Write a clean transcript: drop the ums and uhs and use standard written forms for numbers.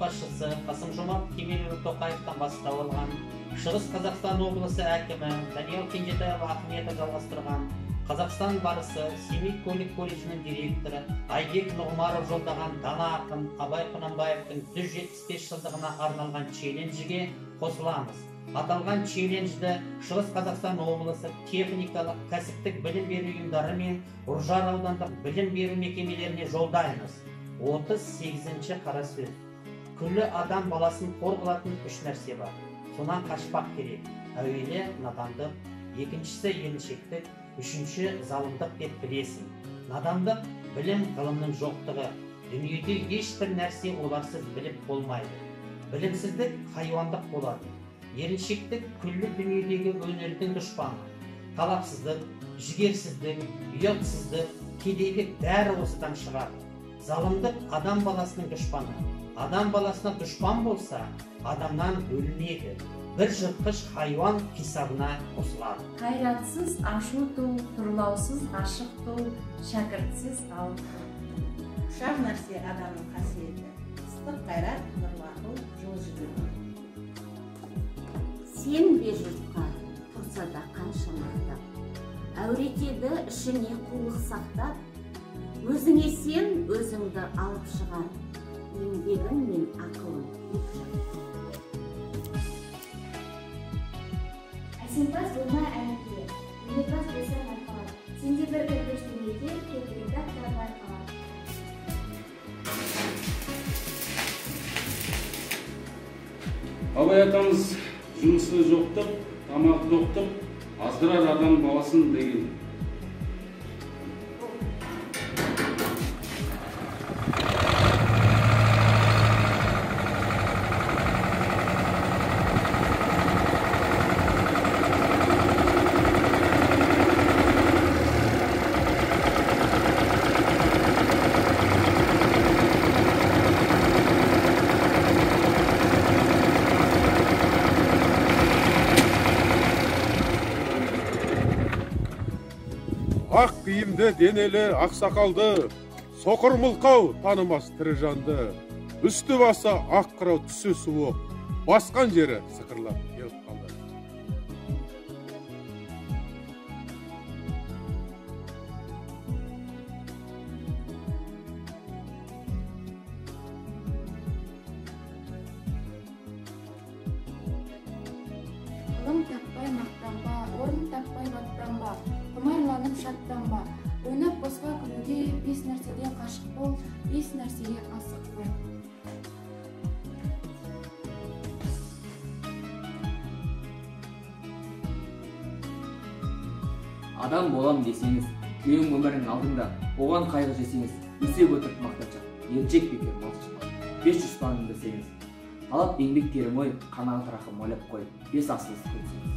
башчысы Касым-Жомарт Кемелұлы Тоқаевтан бастау алған, Шығыс Қазақстан облысы әкімі Даниал Кенжетаев ақниеті жалғастырған, Қазақстан барысы Семей көлік колледжінің директоры Айбек Нұғымаров жолдаған дана ақын Абай Құнанбаевтың 175 жылдығына арналған челленджге қосыламыз. Аталған челленджді Шығыс Қазақстан облысы техникалық, кәсіптік білім беру ұйымдары мен Ұржар аудандық білім беру мекемелеріне жолдаймыз. 38-ші қара сөз. Күллі адам баласын қорғалатын үш нәрсе бар. Сонан қашпақ керек. Әуелі надандық, екіншісі еріншектік, үшінші залымдық деп білесің. Надандық білім ғылымның жоқтығы. Дүниеде ешбір нәрсе оларсыз біліп болмайды. Білімсіздік хайуандық болады. Еріншектік күллі дүниедегі өнердің дұшпаны. Талапсыздық, жігерсіздік, ұятсыздық, кедейлік бәрі осыдан шығады. Залымдық адам баласының дұшпаны. Адам баласына дұшпан болса, адамнан бөлінеді. Бір жыртқыш хайуан хисабына қосылады. Қайратсыз ашу тұл, тұрлаусыз ғашық тұл, шәкіртсіз алып тұл. Ұшар нәрсе адамның қасиеті. Ыстық қайрат, нұрлы ақыл, жол жүреді. Сен бе жұртқа, тұрса да қанша мақтап, әуретеді ішіне қулық сақтап, өзіңе сен өзіңді алып шығар, еңбегің мен ақылың екі жақ. Әсемпаз болма әнеке, өнерпаз болса байқалар, сенде бір кірпіш дүниеде кетірілдік та байқалар. Абай атамыз жұмысы жоқтып, тамақты тоқтып, аздырар адам баласын деген. Ақ киімді денелі ақсақалды, соқыр мылқау танымас тірі жанды, үсті басы ақ қырау түсі суық, басқан жері сықырлап келіп қалды. Ғылым таппай мақтанба, орын таппай баттанба, құмарланып шаттанба, ойнап босқа күлуге 5 нәрседен қашық бол, 5 нәрсеге асық бол. Адам болам десеңіз, күйеуің өмірінің алдында, оған қайғы жесеңіз, өсеп өтіріп мақтаншақ, ержек бекер малтышпан, 500 ұстаным десеңіз, талап еңбек терім ой, қанағат рахым ойлап қой, 5 асылыз көрсеңіз.